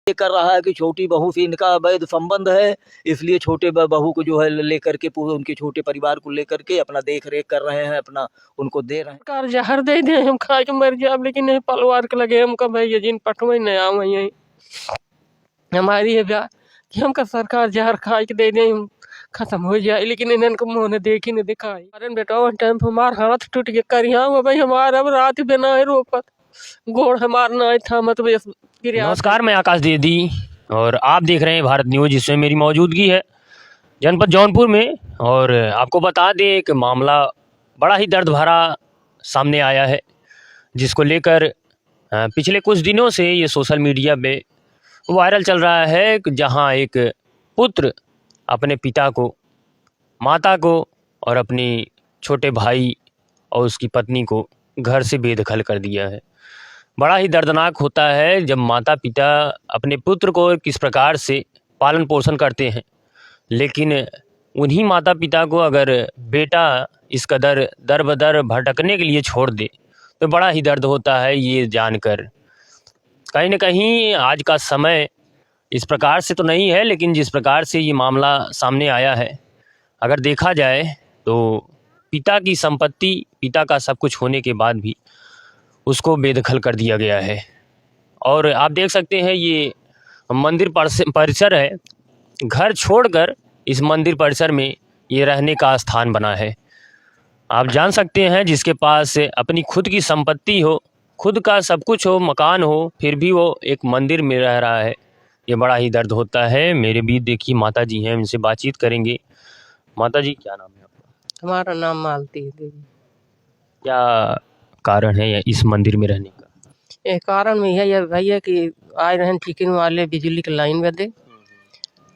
ये कर रहा है कि छोटी बहू से इनका अवैध संबंध है, इसलिए छोटे बहू को जो है लेकर के पूरे उनके छोटे परिवार को लेकर के अपना देख रेख कर रहे हैं, अपना उनको दे रहे हैं। सरकार जहर दे दे हम खा के मर जाए, लेकिन नहीं पलवार के लगे हमका भैया जिन पटवे नहीं आव यही हमारी है ब्याह कि हमका सरकार जहर खा के दे दे हम खत्म हो जाए, लेकिन इन्हें को मुँह ने देखी नहीं दिखाई। अरे बेटा उस टाइम पर हमार हाथ टूट के करिया हुआ भाई, हमारा अब रात बिना है रोपत गोड़ हमार ना था मत। नमस्कार, मैं आकाश द्विवेदी और आप देख रहे हैं भारत न्यूज़, जिसमें मेरी मौजूदगी है जनपद जौनपुर में। और आपको बता दें, एक मामला बड़ा ही दर्द भरा सामने आया है, जिसको लेकर पिछले कुछ दिनों से ये सोशल मीडिया पे वायरल चल रहा है, जहां एक पुत्र अपने पिता को, माता को और अपनी छोटे भाई और उसकी पत्नी को घर से बेदखल कर दिया है। बड़ा ही दर्दनाक होता है जब माता पिता अपने पुत्र को किस प्रकार से पालन पोषण करते हैं, लेकिन उन्हीं माता पिता को अगर बेटा इस कदर दर बदर भटकने के लिए छोड़ दे तो बड़ा ही दर्द होता है ये जानकर। कहीं ना कहीं आज का समय इस प्रकार से तो नहीं है, लेकिन जिस प्रकार से ये मामला सामने आया है, अगर देखा जाए तो पिता की संपत्ति, पिता का सब कुछ होने के बाद भी उसको बेदखल कर दिया गया है। और आप देख सकते हैं ये मंदिर परिसर है, घर छोड़कर इस मंदिर परिसर में ये रहने का स्थान बना है। आप जान सकते हैं जिसके पास अपनी खुद की संपत्ति हो, खुद का सब कुछ हो, मकान हो, फिर भी वो एक मंदिर में रह रहा है, ये बड़ा ही दर्द होता है। मेरे बीच देखिए माता जी हैं, उनसे बातचीत करेंगे। माता जी, क्या नाम है आपका? हमारा नाम मालती है देवी। क्या कारण है इस मंदिर में रहने का? ये कारण में है भैया कि आए रहन चिकन वाले बिजली के लाइन में दे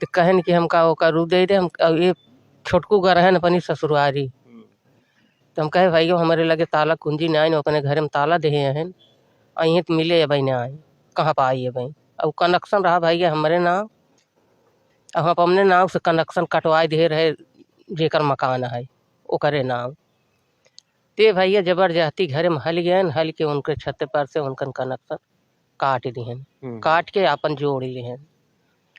तो कहन कि हमका वो करू दे हम ये छोटकू घर है अपनी ससुरारी, तो हम कहे भैया हमारे लगे ताला कुंजी नहीं आए, अपने घर में ताला दे हैं अहीं तो मिले भाई ना आए, कहाँ पर आई है भाई। अब कनेक्शन रहा भैया हमारे नाम, अब हम अपने नाम से कनेक्शन कटवाए दे रहे जेकर मकान है वो करे नाम। ते भैया जबरदस्ती घर में हल गए, हल के उनके छत पर से उनका कनेक्शन काट दिहन, काट के अपन जोड़ लिहन।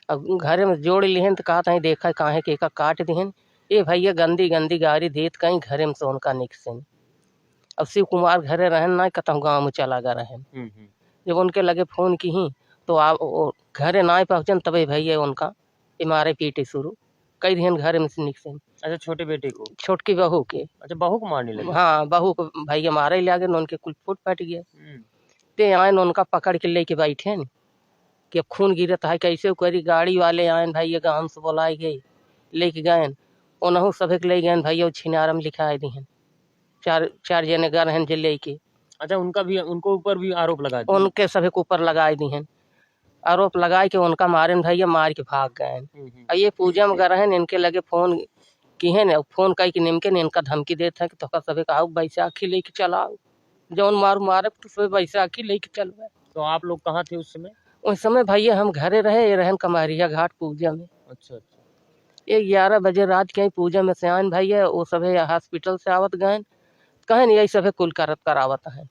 अब घर में जोड़ लिहन तो कहा देखा कहाँ के का काट दिहन, ये भैया गंदी गंदी गाड़ी देत कहीं घर में से उनका निकसन। अब शिव कुमार घरे रहन ना कतहु गाँव में चला गया रहन, जब उनके लगे फ़ोन की ही तो आप घरे ना पहुँचन तभी भैया उनका मारे पीटे शुरू कई दिन घर में से निकसन। अच्छा, छोटे बेटे को? छोटकी बहू के। अच्छा, बहू को मारने लगे? हाँ, बहू को भैया मारे लगे, उनके कुल फुट फट गए। ते आए उनका पकड़ के लेके बैठे न कि अब खून गिरता है कैसे करी। गाड़ी वाले आए भैया गाँव से बुलाए गए, लेके गए उनहू सभी ले गए भैया छिनार में लिखा दिहन। चार जने गए हैं जे लेके। अच्छा, उनको ऊपर भी आरोप लगा दिए? उनके सभी के ऊपर लगाए दिहन, आरोप लगाए के उनका मारे भैया मार के भाग गए। और ये पूजा में गए हैं, इनके लगे फ़ोन की है न, फ़ोन कई के निमके ने इनका धमकी देता है कि तो सभी कहा बैसाखी लेके चलाओ, जौन मारे तो सभी बैसाखी लेके चल। तो आप लोग कहाँ थे उस समय? उस समय भैया हम घरे रहे रहन कमारिया घाट पूजा में। अच्छा, ये 11 बजे रात के पूजा में से आन भैया, वो सभी हॉस्पिटल से आवत गए, कहें यही सभी कुल करत करावत है,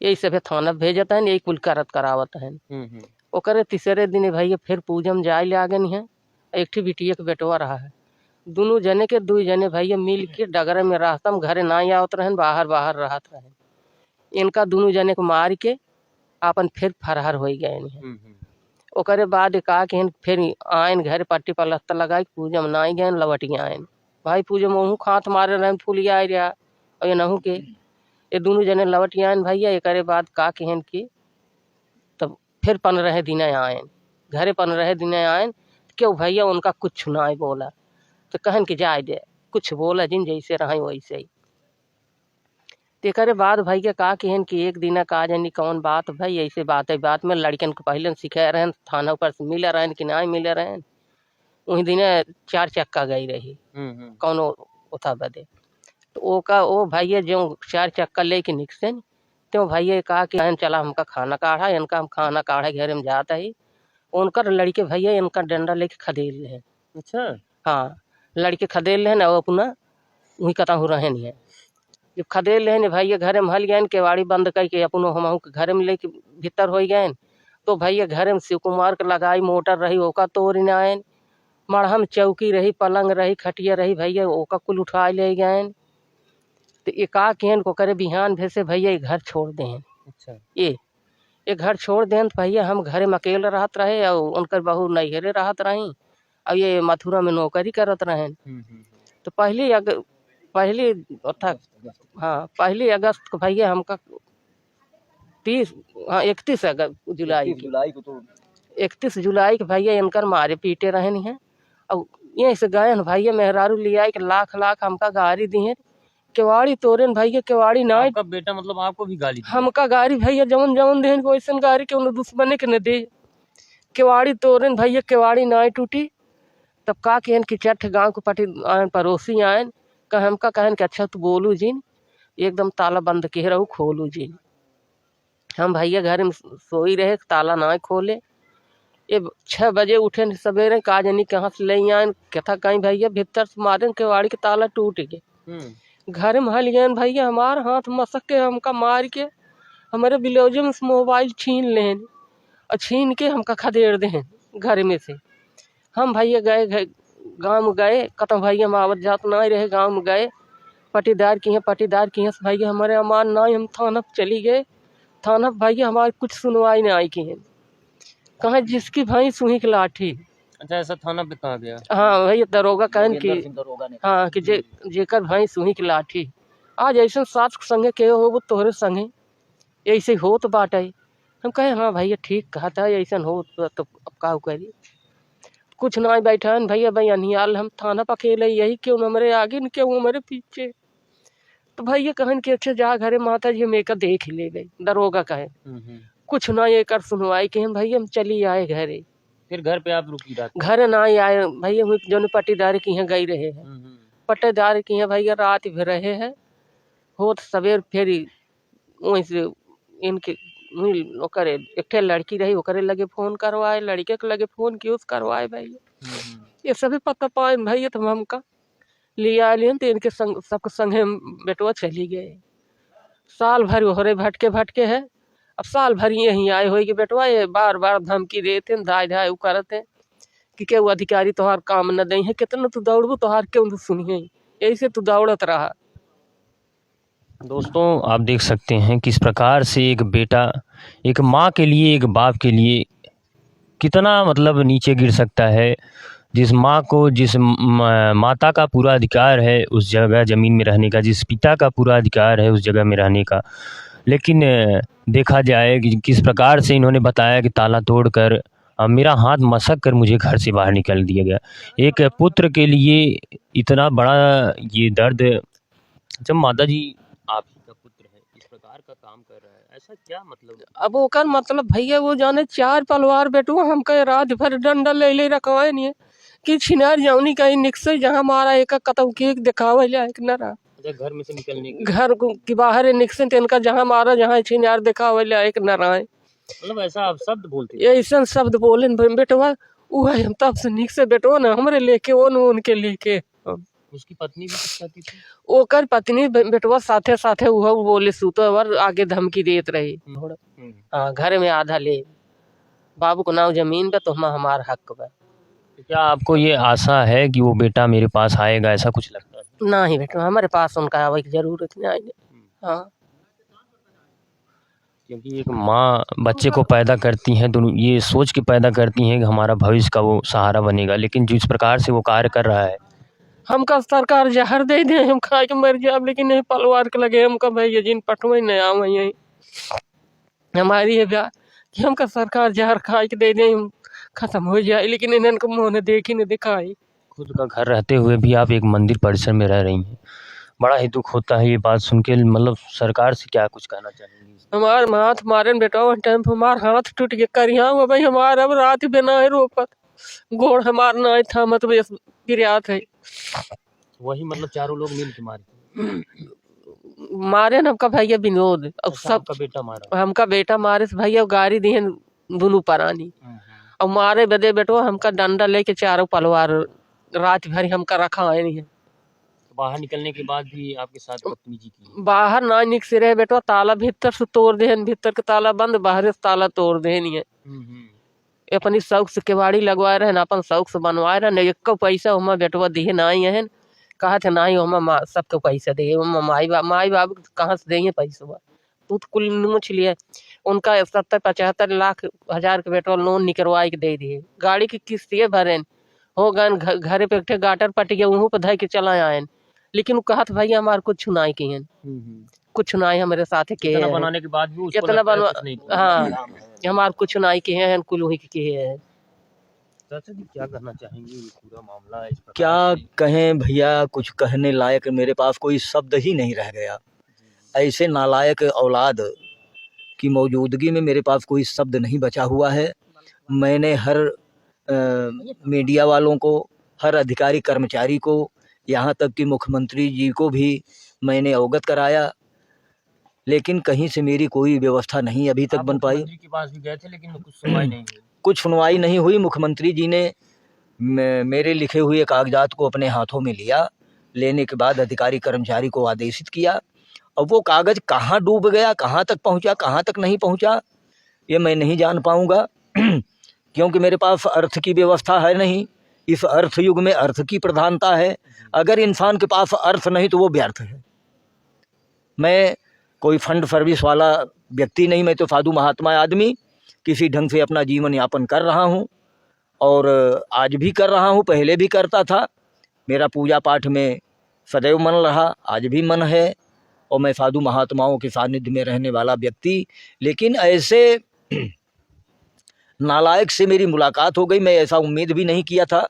यही सभी थाना भेजत है, यही कुल करत करावत है। वो करे तीसरे दिन भैया फिर पूजा में जाए ले आ गए हैं। एक ठी बिटिया के बेटवा रहा है, दोनों जने के दो जने भैया मिल के डगरे में रहता हम घरे ना आवत रहन, बाहर बाहर रहत रहन। इनका दोनों जने को मार के अपन फिर फरहर हो गए। ओकरे बाद का कि फिर आयन घर पट्टी पलस्तर लगाए पूजा में ना गए, लवटी आयन भाई पूजा में वहूँ खात मारे रहे फूल आए रहा और ये नहू के ये दोनों जने लवट आयन भैया। एक बाद का कहन की तब फिर 15 दिन आयन घरे, 15 दिन आयन क्यों भैया उनका कुछ ना बोला, तो कहन कि जाए दे कुछ बोला जिन जैसे रहे वैसे ही। तेरे बाद भैया का कहन कि एक दिन का जानी कौन बात भाई ऐसे बात में लड़कन को पहले सिखाए रहे, थाना ऊपर से मिले रहे कि नहीं मिले रहे। वही दिन 4 चक्का गई रही कौन उठा बदे, तो वो भैया जो 4 चक्का लेके निकसे तो भैया कहा कि चला हमका खाना काढ़ा, इनका हम खाना काढ़ा घर में जाता ही उनका लड़के भैया इनका डंडा लेके खदेल रहे। अच्छा, हाँ, लड़के खदेल रहे ना, वो अपना वही कता हो रहे नहीं है। जब खदेल रहे भैया घर में हल गए, केवाड़ी बंद करके अपनों हम घर में लेके भीतर हो गए। तो भैया घर में शिव कुमार के लगाई मोटर रही ओका तोड़ आयन, मढ़ा में चौकी रही, पलंग रही, खटिया रही भैया ओका कुल उठा ले गए। तो एका केहन को करे बिहान भेसे भैया ये घर छोड़ दें। अच्छा। ये घर छोड़ दें तो भैया हम घरे में अकेले रहत रहे और उनकर बहू नैहरे रहत रही और ये मथुरा में नौकरी करत रहे। तो पहली अगस्त को भैया हमका 31 जुलाई को तो 31 जुलाई के भैया इनकर मारे पीटे रहन हैं। और यहीं से गए भैया मेहरारू लिया के लाख हमका गाड़ी दी है, केवाड़ी तोड़े भैया केवाड़ी ना। आपका बेटा मतलब आपको भी गाली दी? हमका गाड़ी भैया जवन जवन देन वैसन गाड़ी के उन्हें दुश्मने के न दे। केवाड़ी तोड़े भैया केवाड़ी ना टूटी। तब का कहन कि चठ गाँव के पटी आयन पड़ोसी आयन कह हमका कहन कि अच्छा तू बोलू जिन एकदम ताला बंद के रहू खोलू जिन। हम भैया घर में सोई रहे ताला ना खोले। ये 6 बजे उठे सवेरे का जानी कहाँ से ले आयन कथा कहीं भैया भीतर से मारे केवाड़ी के ताला टूट गए। घर में हल गए भैया हमार हाथ मसक के हमका मार के हमारे ब्लाउज में मोबाइल छीन लें और छीन के हमका खदेड़ दें घर में से। हम भैया गए गाँव में गए कतम भैया मावत जात ना रहे गाँव में गए पटीदार की से भैया हमारे अमान ना हम थाना चली गए। थाना भैया हमारी कुछ सुनवाई नहीं आई की है कहाँ जिसकी भाई सुही की लाठी। अच्छा ऐसा थाना पे कहा गया? हाँ भैया दरोगा कहन की हाँ कि जेकर भाई सुही की लाठी आज ऐसा सास संगे के हो वो तोहरे संगे ऐसे हो तो बाटे। हम कहे हाँ भैया ठीक कहा था ऐसा हो तो अब का करी कुछ ना बैठा भैया भाई अनियाल हम थाना पर अकेले यही क्यों हमारे आगे न क्यों हमारे पीछे। तो भैया कहन कि अच्छा जा घरे माता जी हम एक देख ले गए दरोगा कहे कुछ ना ये कर सुनवाई के हम भैया हम चली आए घरे। फिर घर पे आप रुकी रात? घर ना आए भैया जो पट्टीदार की यहाँ गई रहे हैं पट्टेदार की यहाँ भैया रात भी रहे हैं हो सवेर फिर वहीं से इनके ओकरे एक लड़की रही ओकरे लगे फोन करवाए लड़के के लगे फोन किए उस करवाए भैया ये सभी पता पाए भैया तो हमका लिया लियन तो इनके संग सबके संगे बेटवा चली गए। साल भर होरे भटके है अब साल भर यहीं आए हो कि बेटवा ये बार धमकी देते धाय वो करते कि के वो अधिकारी तोहार काम न दे है कितना तू दौड़बू तोहार क्यों तू सुनिए ऐसे तू दौड़त रहा। दोस्तों आप देख सकते हैं किस प्रकार से एक बेटा एक माँ के लिए एक बाप के लिए कितना मतलब नीचे गिर सकता है। जिस माँ को जिस माता का पूरा अधिकार है उस जगह ज़मीन में रहने का, जिस पिता का पूरा अधिकार है उस जगह में रहने का, लेकिन देखा जाए कि किस प्रकार से इन्होंने बताया कि ताला तोड़कर मेरा हाथ मसक कर मुझे घर से बाहर निकल दिया गया। एक पुत्र के लिए इतना बड़ा ये दर्द। जब माता जी आप ही का पुत्र है इस प्रकार का काम कर रहा है ऐसा क्या मतलब? अब वो कर मतलब भैया वो जाने 4 पलवार बेटू हम कहे रात भर डंडा ले रखवाए नहीं कि छिनार जाऊनी कहीं निकसे जहाँ मारा एक कतम के दिखावा जाए न रहा घर में से निकलने घर की बाहर निकसे इनका जहाँ मारा जहाँ छिनार दिखावा जाए एक न रहा। मतलब ऐसा आप शब्द बोलते ये ऐसा शब्द बोले बेटवा वो हम तब से निक से बेटवा ना हमारे लेके वो न उनके लेके। उसकी पत्नी भी कुछ कहती थी? ओकर पत्नी बेटवा साथे साथे वो बोले सूतो और आगे धमकी देत रही हाँ घर में आधा ले बाबू को नाव जमीन पे तो हमारा हक बा। क्या आपको ये आशा है कि वो बेटा मेरे पास आएगा ऐसा कुछ लगता है? ना ही बेटा हमारे पास उनका आवे की जरूरत नहीं आई। हाँ क्योंकि एक माँ बच्चे को पैदा करती हैं तो ये सोच के पैदा करती हैं कि हमारा भविष्य का वो सहारा बनेगा, लेकिन जिस प्रकार से वो कार्य कर रहा है हमका सरकार जहर दे दे हम खा के मर जाए लेकिन नहीं पलवार के लगे हमका भैया जिन पटवे नहीं आवे यही हमारी है ब्याह कि हमका सरकार जहर खा के दे दे खत्म हो जाए लेकिन इन्होंने मुँह ने देखी नहीं दिखाई। खुद का घर रहते हुए भी आप एक मंदिर परिसर में रह रही हैं, बड़ा ही दुख होता है ये बात सुन के। मतलब सरकार से क्या कुछ कहना चाहेंगी? हमार हाथ मारे बेटा टाइम हमार हाथ टूट गया करिया हुआ भाई हमारा अब रात बिना है रोपत गोड़ हमार ना था मतलब गिरियात है वही मतलब चारों लोग मिल के मारे न हमका भैया विनोद अब सब का बेटा मारा हमका बेटा मारे से भैया गाड़ी दिए दोनों परानी और मारे बदे बेटो हमका डंडा लेके चारों पलवार रात भर हमका रखा है नहीं है। बाहर निकलने के बाद भी आपके साथ बदतमीजी की? बाहर ना निक से रहे बेटवा, ताला भीतर से तोड़ देहन, भीतर के ताला बंद, बाहर से ताला तोड़ देहन। ये अपनी शौक से केवाड़ी लगवाए रहे, अपन शौक से बनवाए रहे। एक पैसा हमा बेटवा दिए ना है, कहा थे ना ही हमा सबको पैसा दे, माई बाप कहाँ से देंगे पैसा? तू तो कुल नोच लिए। उनका 70-75 लाख हजार के बेटवा लोन निकलवाई के दे दिए। गाड़ी की किस्तें भरेन हो गए, घरे पे एक गाटर पट गया, वहीं पर धय के चला आयन। लेकिन वो कहा था भैया हमारे कुछ सुनाई के हैं, कुछ सुनाई हमारे साथ के इतना बनाने के बाद भी उसको इतना लगता है बनवा, कुछ नहीं हाँ हमारे कुछ सुनाई के हैं, कुल वही के हैं। चाचा जी क्या कहना चाहेंगे ये पूरा मामला इस प्रकार क्या से? कहें भैया, कुछ कहने लायक मेरे पास कोई शब्द ही नहीं रह गया। ऐसे नालायक औलाद की मौजूदगी में मेरे पास कोई शब्द नहीं बचा हुआ है। मैंने हर मीडिया वालों को, हर अधिकारी कर्मचारी को, यहाँ तक कि मुख्यमंत्री जी को भी मैंने अवगत कराया, लेकिन कहीं से मेरी कोई व्यवस्था नहीं अभी तक आप बन पाई। मुख्यमंत्री के पास भी गए थे लेकिन कुछ सुनवाई नहीं हुई? कुछ सुनवाई नहीं हुई। मुख्यमंत्री जी ने मेरे लिखे हुए कागजात को अपने हाथों में लिया। लेने के बाद अधिकारी कर्मचारी को आदेशित किया। अब वो कागज़ कहाँ डूब गया, कहाँ तक पहुँचा, कहाँ तक नहीं पहुँचा, ये मैं नहीं जान पाऊँगा क्योंकि मेरे पास अर्थ की व्यवस्था है नहीं। इस अर्थ युग में अर्थ की प्रधानता है। अगर इंसान के पास अर्थ नहीं तो वो व्यर्थ है। मैं कोई फंड सर्विस वाला व्यक्ति नहीं, मैं तो साधु महात्मा आदमी किसी ढंग से अपना जीवन यापन कर रहा हूँ और आज भी कर रहा हूँ, पहले भी करता था। मेरा पूजा पाठ में सदैव मन रहा, आज भी मन है और मैं साधु महात्माओं के सानिध्य में रहने वाला व्यक्ति। लेकिन ऐसे नालायक से मेरी मुलाकात हो गई, मैं ऐसा उम्मीद भी नहीं किया था।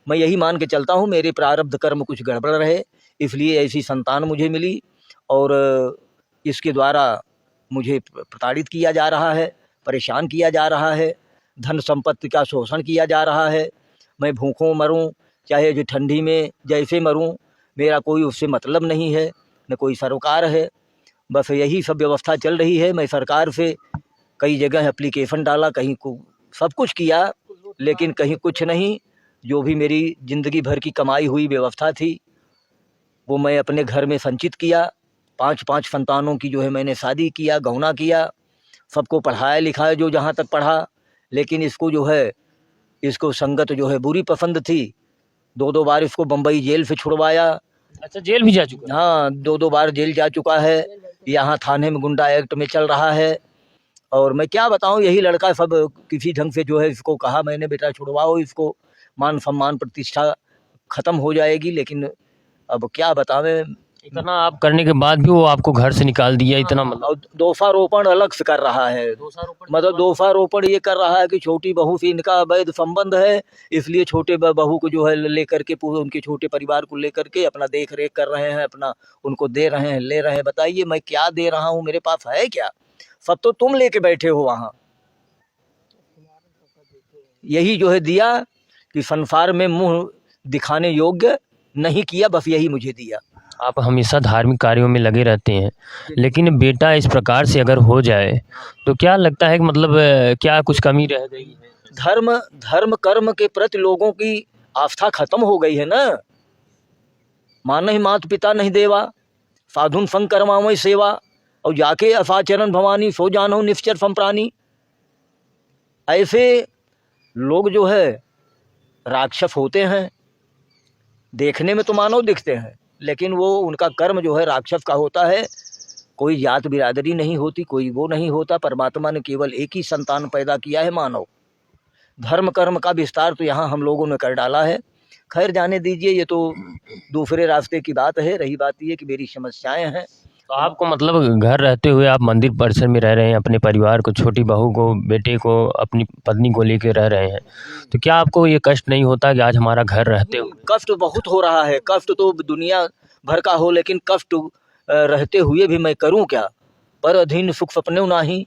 मैं यही मान के चलता हूँ मेरे प्रारब्ध कर्म कुछ गड़बड़ रहे, इसलिए ऐसी संतान मुझे मिली और इसके द्वारा मुझे प्रताड़ित किया जा रहा है, परेशान किया जा रहा है, धन संपत्ति का शोषण किया जा रहा है। मैं भूखों मरूं चाहे जो ठंडी में जैसे मरूं, मेरा कोई उससे मतलब नहीं है, न कोई सरोकार है। बस यही सब व्यवस्था चल रही है। मैं सरकार से कई जगह एप्लीकेशन डाला, कहीं को सब कुछ किया, लेकिन कहीं कुछ नहीं। जो भी मेरी ज़िंदगी भर की कमाई हुई व्यवस्था थी वो मैं अपने घर में संचित किया। 5-5 संतानों की जो है मैंने शादी किया, गौना किया, सबको पढ़ाया लिखाया जो जहाँ तक पढ़ा। लेकिन इसको जो है, इसको संगत जो है बुरी पसंद थी। 2-2 बार इसको बम्बई जेल से छुड़वाया। अच्छा, जेल भी जा चुका? हाँ, 2-2 बार जेल जा चुका है। यहाँ थाने में गुंडा एक्ट में चल रहा है। और मैं क्या बताऊँ, यही लड़का सब किसी ढंग से जो है इसको कहा मैंने, बेटा छुड़वाओ इसको, मान सम्मान प्रतिष्ठा ख़त्म हो जाएगी। लेकिन अब क्या बतावें, इतना आप करने के बाद भी वो आपको घर से निकाल दिया? इतना मतलब और दोषारोपण अलग से कर रहा है। मतलब दोषारोपण ये कर रहा है कि छोटी बहू से इनका अवैध संबंध है, इसलिए छोटे बहू को जो है लेकर के पूरे उनके छोटे परिवार को लेकर के अपना देख रेख कर रहे हैं, अपना उनको दे रहे हैं, ले रहे हैं। बताइए मैं क्या दे रहा हूँ, मेरे पास है क्या? सब तो तुम लेके बैठे हो वहाँ। यही जो है दिया कि संसार में मुंह दिखाने योग्य नहीं किया, बस यही मुझे दिया। आप हमेशा धार्मिक कार्यों में लगे रहते हैं, लेकिन बेटा इस प्रकार से अगर हो जाए तो क्या लगता है कि मतलब क्या कुछ कमी रह गई है? धर्म कर्म के प्रति लोगों की आस्था खत्म हो गई है ना। मान ही मात पिता नहीं देवा, साधुन संग कर्मावै सेवा, और जाके असाचरण भवानी सो जानो निश्चर संप्राणी। ऐसे लोग जो है राक्षस होते हैं, देखने में तो मानव दिखते हैं, लेकिन वो उनका कर्म जो है राक्षस का होता है। कोई जात बिरादरी नहीं होती, कोई वो नहीं होता। परमात्मा ने केवल एक ही संतान पैदा किया है, मानव। धर्म कर्म का विस्तार तो यहाँ हम लोगों ने कर डाला है। खैर जाने दीजिए, ये तो दूसरे रास्ते की बात है। रही बात ये कि मेरी समस्याएं हैं। तो आपको मतलब घर रहते हुए आप मंदिर परिसर में रह रहे हैं, अपने परिवार को, छोटी बहू को, बेटे को, अपनी पत्नी को लेकर रह रहे हैं, तो क्या आपको ये कष्ट नहीं होता कि आज हमारा घर रहते हुए? कष्ट बहुत हो रहा है। कष्ट तो दुनिया भर का हो, लेकिन कष्ट रहते हुए भी मैं करूं क्या? पर अधीन सुख सपने नाही,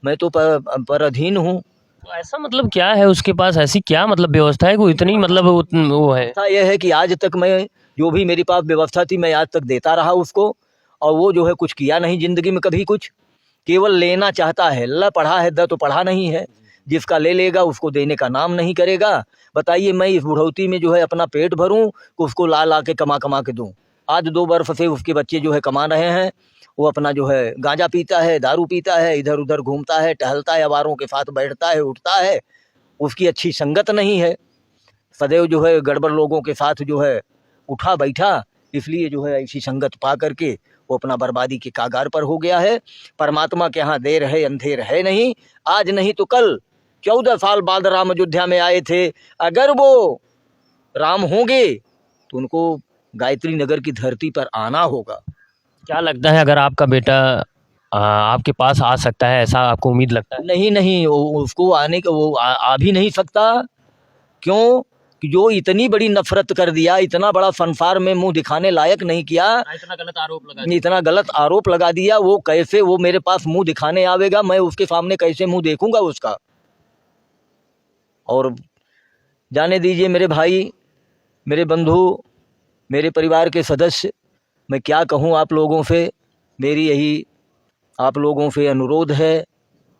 मैं तो पर अधीन हूँ। तो ऐसा मतलब क्या है उसके पास, ऐसी क्या मतलब व्यवस्था है, कोई इतनी मतलब वो है? ऐसा यह है कि आज तक मैं जो भी मेरे पास व्यवस्था थी मैं आज तक देता रहा उसको, और वो जो है कुछ किया नहीं जिंदगी में कभी कुछ। केवल लेना चाहता है। ला पढ़ा है, द तो पढ़ा नहीं है। जिसका ले लेगा उसको देने का नाम नहीं करेगा। बताइए मैं इस बुढ़ौती में जो है अपना पेट भरूं कि उसको ला ला के कमा के दूं? आज 2 बरस से उसके बच्चे जो है कमा रहे हैं। वो अपना जो है गांजा पीता है, दारू पीता है, इधर उधर घूमता है, टहलता है, अवारों के साथ बैठता है, उठता है। उसकी अच्छी संगत नहीं है, सदैव जो है गड़बड़ लोगों के साथ जो है उठा बैठा, इसलिए जो है ऐसी संगत पा करके वो अपना बर्बादी के कागार पर हो गया है। परमात्मा के यहाँ देर है अंधेर है नहीं, आज नहीं तो कल 14 साल बाद राम अयोध्या में आए थे। अगर वो राम होंगे तो उनको गायत्री नगर की धरती पर आना होगा। क्या लगता है अगर आपका बेटा आपके पास आ सकता है, ऐसा आपको उम्मीद लगता है? नहीं नहीं, उसको आने का वो आ भी नहीं सकता। क्यों कि जो इतनी बड़ी नफरत कर दिया, इतना बड़ा संसार में मुंह दिखाने लायक नहीं किया, इतना गलत आरोप लगा इतना गलत आरोप लगा दिया, वो कैसे वो मेरे पास मुंह दिखाने आवेगा? मैं उसके सामने कैसे मुंह देखूंगा उसका? और जाने दीजिए मेरे भाई, मेरे बंधु, मेरे परिवार के सदस्य, मैं क्या कहूँ आप लोगों से। मेरी यही आप लोगों से अनुरोध है,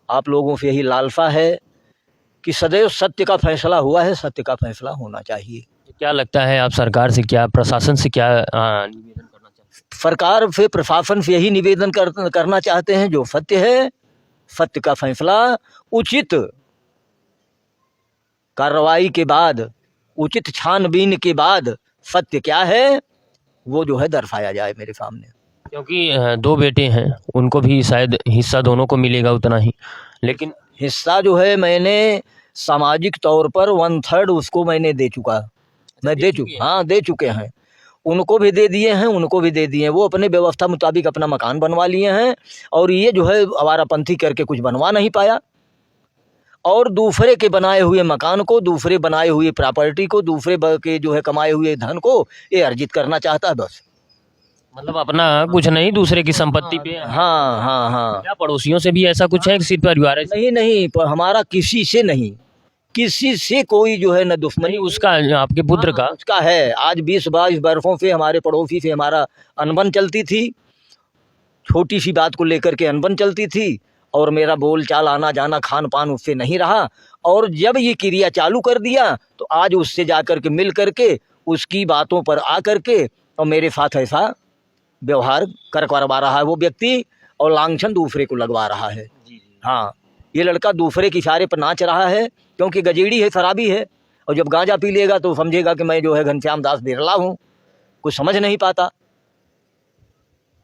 आप लोगों से यही लालसा है कि सदैव सत्य का फैसला हुआ है, सत्य का फैसला होना चाहिए। क्या लगता है आप सरकार से क्या, प्रशासन से क्या निवेदन करना चाहते हैं? सरकार से, प्रशासन से यही निवेदन करना चाहते हैं, जो सत्य है, सत्य का फैसला उचित कार्रवाई के बाद, उचित छानबीन के बाद सत्य क्या है वो जो है दर्शाया जाए मेरे सामने। क्योंकि 2 बेटे हैं, उनको भी शायद हिस्सा दोनों को मिलेगा उतना ही, लेकिन हिस्सा जो है मैंने सामाजिक तौर पर 1/3 उसको मैंने दे चुका। मैं दे चुका, हाँ दे चुके हैं। उनको भी दे दिए हैं, उनको भी दे दिए हैं। वो अपने व्यवस्था मुताबिक अपना मकान बनवा लिए हैं, और ये जो है आवारापंथी करके कुछ बनवा नहीं पाया, और दूसरे के बनाए हुए मकान को, दूसरे बनाए हुए प्रॉपर्टी को, दूसरे के जो है कमाए हुए धन को ये अर्जित करना चाहता है बस। मतलब अपना कुछ नहीं, दूसरे की संपत्ति पे। हाँ हाँ हाँ। क्या पड़ोसियों से भी ऐसा कुछ है कि सिर्फ परिवार है? नहीं नहीं, पर हमारा किसी से नहीं, किसी से कोई जो है न दुश्मनी। उसका, आपके पुत्र का? उसका है। आज 20-22 बरसों से हमारे पड़ोसी से हमारा अनबन चलती थी, छोटी सी बात को लेकर के अनबन चलती थी, और मेरा बोल चाल, आना जाना, खान पान उससे नहीं रहा। और जब ये क्रिया चालू कर दिया तो आज उससे जा कर के मिल करके उसकी बातों पर आ करके और मेरे साथ ऐसा व्यवहार करवा रहा है वो व्यक्ति, और लांछन दूसरे को लगवा रहा है। हाँ, ये लड़का दूसरे के इशारे पर नाच रहा है, क्योंकि गजेड़ी है, शराबी है, और जब गांजा पी लेगा तो समझेगा कि मैं जो है घनश्याम दास बिरला हूँ। कुछ समझ नहीं पाता।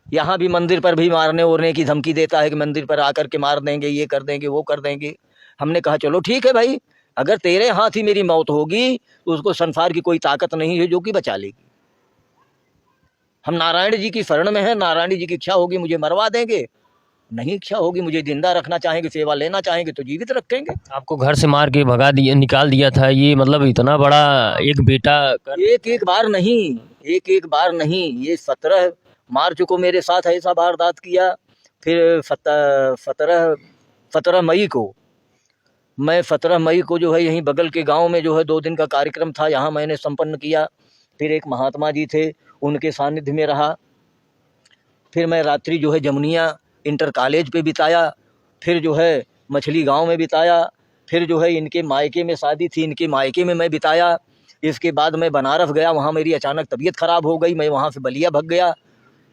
यहाँ भी मंदिर पर भी मारने ओरने की धमकी देता है कि मंदिर पर आकर के मार देंगे, ये कर देंगे, वो कर देंगे। हमने कहा चलो ठीक है भाई, अगर तेरे हाथ ही मेरी मौत होगी तो उसको संसार की कोई ताकत नहीं है जो कि बचा लेगी। हम नारायण जी की शरण में हैं, नारायण जी की इच्छा होगी मुझे मरवा देंगे, नहीं इच्छा होगी मुझे जिंदा रखना चाहेंगे, सेवा लेना चाहेंगे तो जीवित रखेंगे। आपको घर से मार के भगा दिया, निकाल दिया था, ये मतलब इतना बड़ा एक बेटा एक बार नहीं, एक बार नहीं, ये 17 मार्च को मेरे साथ ऐसा वारदात किया। फिर 17 मई को, मैं 17 मई को जो है यहीं बगल के गांव में जो है 2 दिन का कार्यक्रम था, यहाँ मैंने संपन्न किया। फिर एक महात्मा जी थे, उनके सानिध्य में रहा। फिर मैं रात्रि जो है जमुनिया इंटर कॉलेज पे बिताया। फिर जो है मछली गांव में बिताया। फिर जो है इनके मायके में शादी थी, इनके मायके में मैं बिताया। इसके बाद मैं बनारस गया, वहाँ मेरी अचानक तबीयत ख़राब हो गई, मैं वहाँ से बलिया भग गया।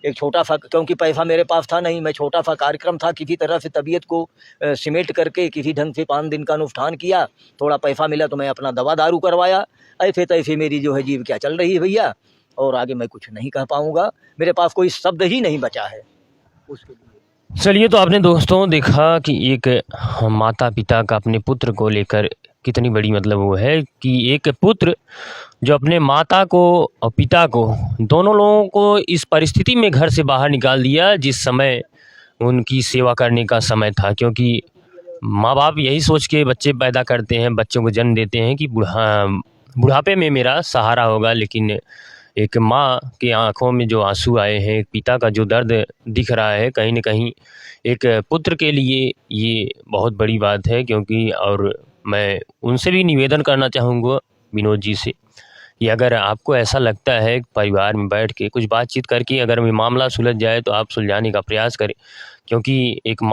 एक छोटा सा, क्योंकि पैसा मेरे पास था नहीं, मैं छोटा सा कार्यक्रम था, किसी तरह से तबीयत को सिमेट करके किसी ढंग से 5 दिन का अनुष्ठान किया। थोड़ा पैसा मिला तो मैं अपना दवा दारू करवाया। ऐसे तैसे मेरी जो है जीविका चल रही है भैया, और आगे मैं कुछ नहीं कह पाऊँगा, मेरे पास कोई शब्द ही नहीं बचा है उसके लिए। चलिए, तो आपने दोस्तों देखा कि एक माता पिता का अपने पुत्र को लेकर कितनी बड़ी मतलब वो है कि एक पुत्र जो अपने माता को और पिता को, दोनों लोगों को इस परिस्थिति में घर से बाहर निकाल दिया जिस समय उनकी सेवा करने का समय था। क्योंकि माँ बाप यही सोच के बच्चे पैदा करते हैं, बच्चों को जन्म देते हैं कि बुढ़ापे में मेरा सहारा होगा। लेकिन एक माँ के आंखों में जो आंसू आए हैं, एक पिता का जो दर्द दिख रहा है, कहीं न कहीं एक पुत्र के लिए ये बहुत बड़ी बात है। क्योंकि और मैं उनसे भी निवेदन करना चाहूँगा, विनोद जी से, कि अगर आपको ऐसा लगता है परिवार में बैठ के कुछ बातचीत करके अगर ये मामला सुलझ जाए तो आप सुलझाने का प्रयास करें। क्योंकि एक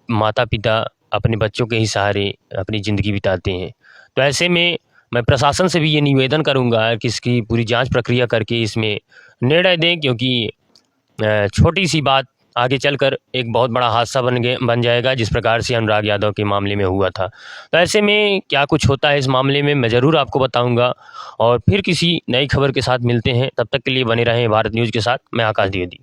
माता पिता अपने बच्चों के ही सहारे अपनी ज़िंदगी बिताते हैं। तो ऐसे में मैं प्रशासन से भी ये निवेदन करूंगा कि इसकी पूरी जांच प्रक्रिया करके इसमें निर्णय दें, क्योंकि छोटी सी बात आगे चलकर एक बहुत बड़ा हादसा बन जाएगा, जिस प्रकार से अनुराग यादव के मामले में हुआ था। तो ऐसे में क्या कुछ होता है इस मामले में मैं ज़रूर आपको बताऊंगा, और फिर किसी नई खबर के साथ मिलते हैं। तब तक के लिए बने रहें भारत न्यूज़ के साथ। मैं आकाश द्विवेदी।